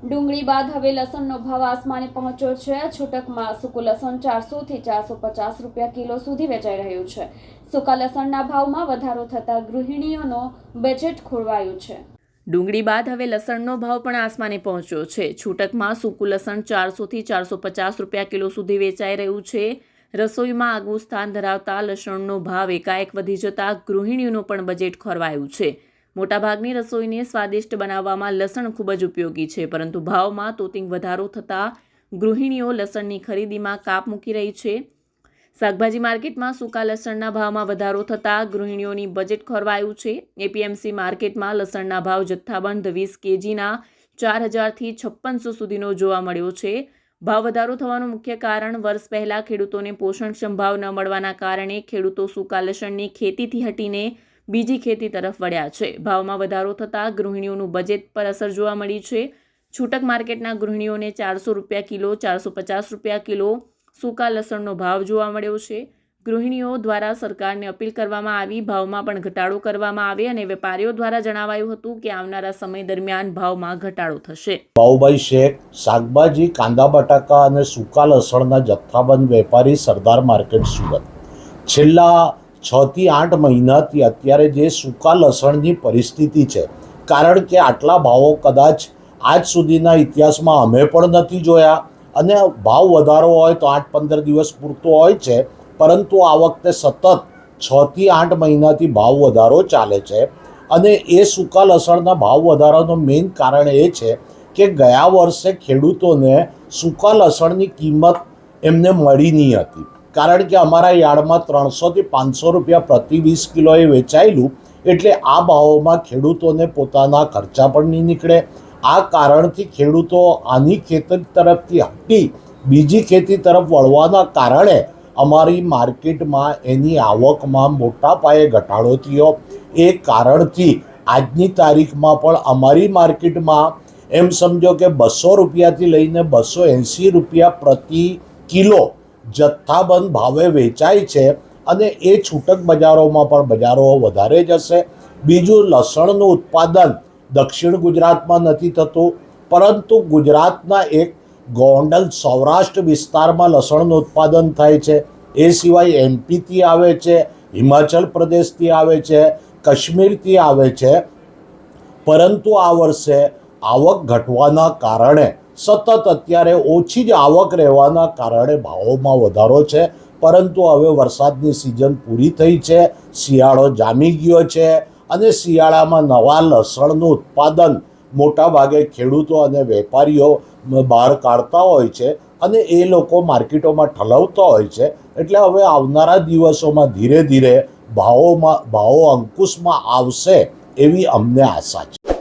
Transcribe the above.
ડુંગળી બાદ હવે લસણનો ભાવ આસમાને પહોંચ્યો છે। છૂટકમાં સૂકું લસણ 400 થી 450 રૂપિયા કિલો સુધી વેચાઈ રહ્યું છે। સૂકા લસણના ભાવમાં વધારો થતાં ગૃહિણીઓનો બજેટ ખોરવાયું છે। ડુંગળી બાદ હવે લસણનો ભાવ પણ આસમાને પહોંચ્યો છે। છૂટકમાં સૂકું લસણ 400 થી 450 રૂપિયા કિલો સુધી વેચાઈ રહ્યું છે। રસોઈમાં આગવું સ્થાન ધરાવતા લસણનો ભાવ એકાએક વધી જતાં ગૃહિણીઓનું પણ બજેટ ખોરવાયું છે। મોટાભાગની રસોઈને સ્વાદિષ્ટ બનાવવામાં લસણ ખૂબ જ ઉપયોગી છે, પરંતુ ભાવમાં તોતિંગ વધારો થતાં ગૃહિણીઓ લસણની ખરીદીમાં કાપ મૂકી રહી છે। શાકભાજી માર્કેટમાં સૂકા લસણના ભાવમાં વધારો થતાં ગૃહિણીઓની બજેટ ખોરવાયું છે। એપીએમસી માર્કેટમાં લસણના ભાવ જથ્થાબંધ 20 કેજીના 4000 થી 5600 સુધીનો જોવા મળ્યો છે। ભાવ વધારો થવાનું મુખ્ય કારણ વર્ષ પહેલા ખેડૂતોને પોષણક્ષમ ભાવ ન મળવાના કારણે ખેડૂતો સૂકા લસણની ખેતીથી હટીને બીજી ખેતી તરફ વળ્યા છે। ભાવમાં વધારો થતાં ગૃહિણીઓનું બજેટ પર અસર જોવા મળી છે। છૂટક માર્કેટના ગૃહિણીઓને 400 રૂપિયા કિલો, 450 રૂપિયા કિલો સૂકા લસણનો ભાવ જોવા મળ્યો છે। ગૃહિણીઓ દ્વારા સરકારને અપીલ કરવામાં આવી ભાવમાં પણ ઘટાડો કરવામાં આવે અને વેપારીઓ દ્વારા જણાવાયું હતું કે આવનારા સમય દરમિયાન ભાવમાં ઘટાડો થશે। બાઉભાઈ શેખ, શાકભાજી, કાંદા બટાકા અને સૂકા લસણના જથ્થાબંધ વેપારી, સરદાર માર્કેટ, સુરત। છેલ્લા 6 થી 8 મહિનાથી અત્યારે જે સૂકા લસણની પરિસ્થિતિ છે, કારણ કે આટલા ભાવો કદાચ આજ સુધીના ઇતિહાસમાં અમે પણ નથી જોયા, અને ભાવ વધારો હોય તો 8-15 દિવસ પૂરતો હોય છે, પરંતુ આ વખતે સતત 6 થી 8 મહિનાથી ભાવ વધારો ચાલે છે। અને એ સૂકા લસણના ભાવ વધારાનું મેઇન કારણ એ છે કે ગયા વર્ષે ખેડૂતોને સૂકા લસણની કિંમત એમને મળી નહીં હતી, કારણ કે અમારા યાર્ડમાં 300 થી 500 રૂપિયા પ્રતિ 20 કિલોએ વેચાયેલું, એટલે આ ભાવોમાં ખેડૂતોને પોતાના ખર્ચા પણ નહીં નીકળે। આ કારણથી ખેડૂતો આની ખેતી તરફથી હટી બીજી ખેતી તરફ વળવાના કારણે અમારી માર્કેટમાં એની આવકમાં મોટા પાયે ઘટાડો થયો। એ કારણથી આજની તારીખમાં પણ અમારી માર્કેટમાં એમ સમજો કે 200 રૂપિયાથી લઈને 280 રૂપિયા પ્રતિ કિલો જથ્થાબંધ ભાવે વેચાય છે, અને એ છૂટક બજારોમાં પણ બજારો વધારે જશે। બીજું, લસણનું ઉત્પાદન દક્ષિણ ગુજરાતમાં નથી થતું, પરંતુ ગુજરાતના એક ગોંડલ સૌરાષ્ટ્ર વિસ્તારમાં લસણનું ઉત્પાદન થાય છે। એ સિવાય એમપીથી આવે છે, હિમાચલ પ્રદેશથી આવે છે, કાશ્મીરથી આવે છે, પરંતુ આ વર્ષે આવક ઘટવાના કારણે સતત અત્યારે ઓછી જ આવક રહેવાના કારણે ભાવોમાં વધારો છે। પરંતુ હવે વરસાદની સિઝન પૂરી થઈ છે, શિયાળો જામી ગયો છે, અને શિયાળામાં નવા લસણનું ઉત્પાદન મોટાભાગે ખેડૂતો અને વેપારીઓ બહાર કાઢતા હોય છે, અને એ લોકો માર્કેટોમાં ઠલવતા હોય છે। એટલે હવે આવનારા દિવસોમાં ધીરે ધીરે ભાવો અંકુશમાં આવશે એવી અમને આશા છે।